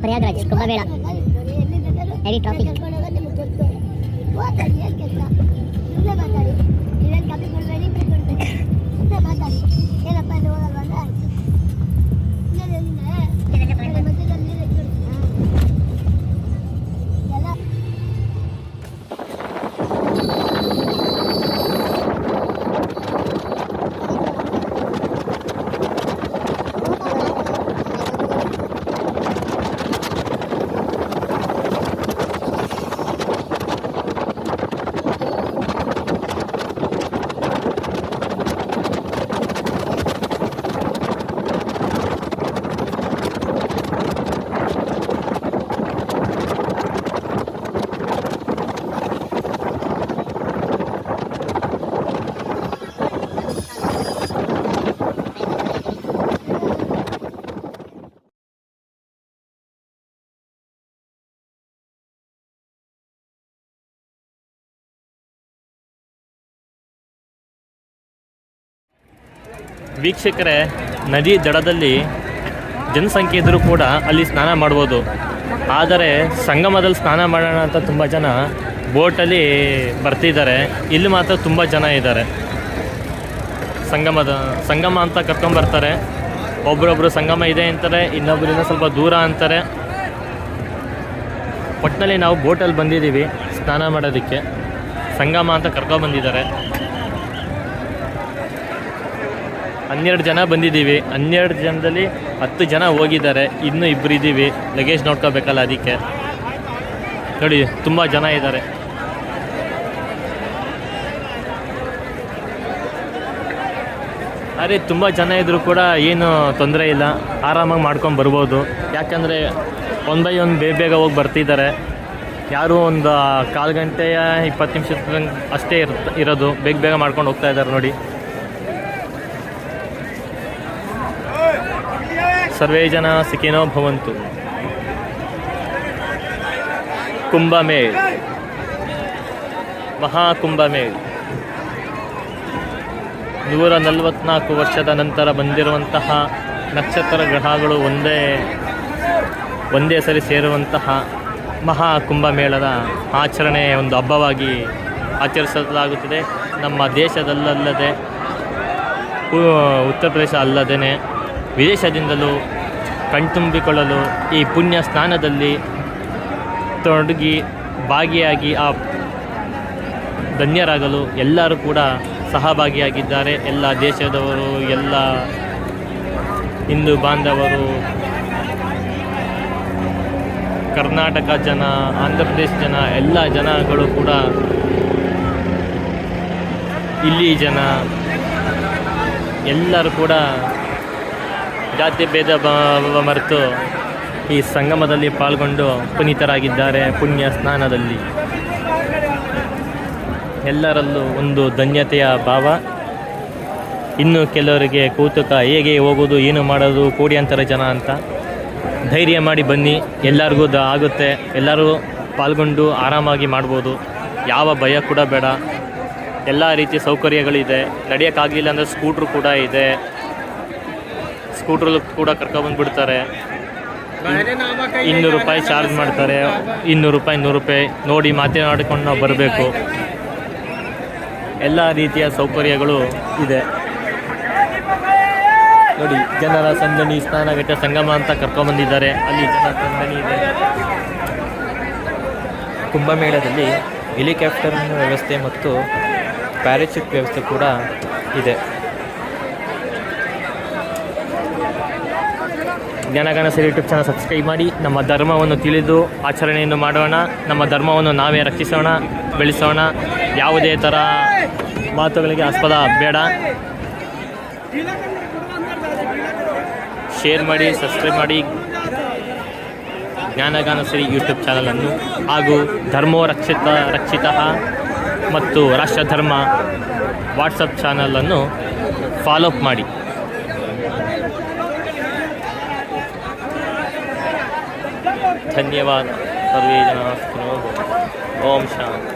Prayagraj Kumbh Mela heavy traffic. ವೀಕ್ಷಕರೇ, ನದಿ ದಡದಲ್ಲಿ ಜನಸಂಖ್ಯೆ ಇದ್ದರೂ ಕೂಡ ಅಲ್ಲಿ ಸ್ನಾನ ಮಾಡ್ಬೋದು. ಆದರೆ ಸಂಗಮದಲ್ಲಿ ಸ್ನಾನ ಮಾಡೋಣ ಅಂತ ತುಂಬ ಜನ ಬೋಟಲ್ಲಿ ಬರ್ತಿದ್ದಾರೆ. ಇಲ್ಲಿ ಮಾತ್ರ ತುಂಬ ಜನ ಇದ್ದಾರೆ. ಸಂಗಮ ಅಂತ ಕರ್ಕೊಂಬರ್ತಾರೆ. ಒಬ್ಬರೊಬ್ಬರು ಸಂಗಮ ಇದೆ ಅಂತಾರೆ, ಇನ್ನೊಬ್ಬರಿಂದ ಸ್ವಲ್ಪ ದೂರ ಅಂತಾರೆ. ಒಟ್ಟಿನಲ್ಲಿ ನಾವು ಬೋಟಲ್ಲಿ ಬಂದಿದ್ದೀವಿ ಸ್ನಾನ ಮಾಡೋದಕ್ಕೆ. ಸಂಗಮ ಅಂತ ಕರ್ಕೊಂಬಂದಿದ್ದಾರೆ. 12 ಜನ ಬಂದಿದ್ದೀವಿ. 12 ಜನದಲ್ಲಿ 10 ಜನ ಹೋಗಿದ್ದಾರೆ. ಇನ್ನೂ 2 ಇದ್ದೀವಿ. ಲಗೇಜ್ ನೋಡ್ಕೋಬೇಕಲ್ಲ, ಅದಕ್ಕೆ ನೋಡಿ ತುಂಬ ಜನ ಇದ್ದಾರೆ. ಅರೆ ತುಂಬ ಜನ ಇದ್ದರೂ ಕೂಡ ಏನು ತೊಂದರೆ ಇಲ್ಲ, ಆರಾಮಾಗಿ ಮಾಡ್ಕೊಂಡು ಬರ್ಬೋದು. ಯಾಕಂದರೆ 1 ಬೈ 1 ಬೇಗ ಹೋಗಿ ಬರ್ತಿದ್ದಾರೆ. ಯಾರೂ ಒಂದು 1/4 ಗಂಟೆಯ 20 ನಿಮಿಷ ಅಷ್ಟೇ ಇರೋದು. ಬೇಗ ಮಾಡ್ಕೊಂಡು ಹೋಗ್ತಾ ಇದ್ದಾರೆ ನೋಡಿ. ಸರ್ವೇ ಜನ ಸುಖಿನೋ ಭವಂತು. ಕುಂಭಮೇಳ, ಮಹಾಕುಂಭಮೇಳ 144 ವರ್ಷದ ನಂತರ ಬಂದಿರುವಂತಹ ನಕ್ಷತ್ರ ಗ್ರಹಗಳು ಒಂದೇ ಸರಿ ಸೇರುವಂತಹ ಮಹಾಕುಂಭಮೇಳದ ಆಚರಣೆ ಒಂದು ಹಬ್ಬವಾಗಿ ಆಚರಿಸಲಾಗುತ್ತಿದೆ. ನಮ್ಮ ದೇಶದಲ್ಲದೆ ಉತ್ತರ ಪ್ರದೇಶ ಅಲ್ಲದೇ ವಿದೇಶದಿಂದಲೂ ಕಣ್ತುಂಬಿಕೊಳ್ಳಲು ಈ ಪುಣ್ಯ ಸ್ನಾನದಲ್ಲಿ ತೊಡಗಿ ಭಾಗಿಯಾಗಿ ಆ ಧನ್ಯರಾಗಲು ಎಲ್ಲರೂ ಕೂಡ ಸಹಭಾಗಿಯಾಗಿದ್ದಾರೆ. ಎಲ್ಲ ದೇಶದವರು, ಎಲ್ಲ ಹಿಂದೂ ಬಾಂಧವರು, ಕರ್ನಾಟಕ ಜನ, ಆಂಧ್ರ ಪ್ರದೇಶ ಜನ, ಎಲ್ಲ ಜನಗಳು ಕೂಡ, ಇಲ್ಲಿ ಜನ ಎಲ್ಲರೂ ಕೂಡ ಜಾತಿ ಭೇದ ಭಾವ ಮರೆತು ಈ ಸಂಗಮದಲ್ಲಿ ಪಾಲ್ಗೊಂಡು ಪುನೀತರಾಗಿದ್ದಾರೆ. ಪುಣ್ಯ ಸ್ನಾನದಲ್ಲಿ ಎಲ್ಲರಲ್ಲೂ ಒಂದು ಧನ್ಯತೆಯ ಭಾವ. ಇನ್ನು ಕೆಲವರಿಗೆ ಕೌತುಕ, ಹೇಗೆ ಹೋಗೋದು, ಏನು ಮಾಡೋದು, ಕೋಟ್ಯಾಂತರ ಜನ ಅಂತ. ಧೈರ್ಯ ಮಾಡಿ ಬನ್ನಿ, ಎಲ್ಲರಿಗೂ ಆಗುತ್ತೆ. ಎಲ್ಲರೂ ಪಾಲ್ಗೊಂಡು ಆರಾಮಾಗಿ ಮಾಡ್ಬೋದು. ಯಾವ ಭಯ ಕೂಡ ಬೇಡ. ಎಲ್ಲ ರೀತಿಯ ಸೌಕರ್ಯಗಳಿದೆ. ನಡೆಯೋಕ್ಕಾಗಲಿಲ್ಲ ಅಂದರೆ ಸ್ಕೂಟ್ರು ಕೂಡ ಇದೆ. ಸ್ಕೂಟ್ರಲ್ಲಿ ಕೂಡ ಕರ್ಕೊಬಂದುಬಿಡ್ತಾರೆ. 200 ರೂಪಾಯಿ ಚಾರ್ಜ್ ಮಾಡ್ತಾರೆ. 200 ರೂಪಾಯಿ 100 ರೂಪಾಯಿ ನೋಡಿ ಮಾತನಾಡಿಕೊಂಡು ನಾವು ಬರಬೇಕು. ಎಲ್ಲ ರೀತಿಯ ಸೌಕರ್ಯಗಳು ಇದೆ ನೋಡಿ. ಜನರ ಸಂದಣಿ, ಸ್ನಾನಘಟ್ಟ, ಸಂಗಮ ಅಂತ ಕರ್ಕೊಂಬಂದಿದ್ದಾರೆ. ಅಲ್ಲಿ ಜನರ ಸಂದಣಿ ಇದೆ. ಕುಂಭಮೇಳದಲ್ಲಿ ಹೆಲಿಕಾಪ್ಟರ್ ವ್ಯವಸ್ಥೆ ಮತ್ತು ಪ್ಯಾರಾಚೂಟ್ ವ್ಯವಸ್ಥೆ ಕೂಡ ಇದೆ. ಜ್ಞಾನಗಾನ ಸರಿ ಯೂಟ್ಯೂಬ್ ಚಾನಲ್ ಸಬ್ಸ್ಕ್ರೈಬ್ ಮಾಡಿ. ನಮ್ಮ ಧರ್ಮವನ್ನು ತಿಳಿದು ಆಚರಣೆಯನ್ನು ಮಾಡೋಣ. ನಮ್ಮ ಧರ್ಮವನ್ನು ನಾವೇ ರಕ್ಷಿಸೋಣ, ಬೆಳೆಸೋಣ. ಯಾವುದೇ ಥರ ಮಾತುಗಳಿಗೆ ಆಸ್ಪದ ಬೇಡ. ಶೇರ್ ಮಾಡಿ, ಸಬ್ಸ್ಕ್ರೈಬ್ ಮಾಡಿ ಜ್ಞಾನಗಾನ ಸರಿ ಯೂಟ್ಯೂಬ್ ಚಾನಲನ್ನು. ಹಾಗೂ ಧರ್ಮೋ ರಕ್ಷಿತ ಮತ್ತು ರಾಷ್ಟ್ರಧರ್ಮ ವಾಟ್ಸಪ್ ಚಾನಲನ್ನು ಫಾಲೋ ಅಪ್ ಮಾಡಿ. ಧನ್ಯವಾದ. ಸರ್ವೇ ಜನ ಸುಖಿನೋ ಭವಂತು. ಓಂ ಶಾಂತಿ.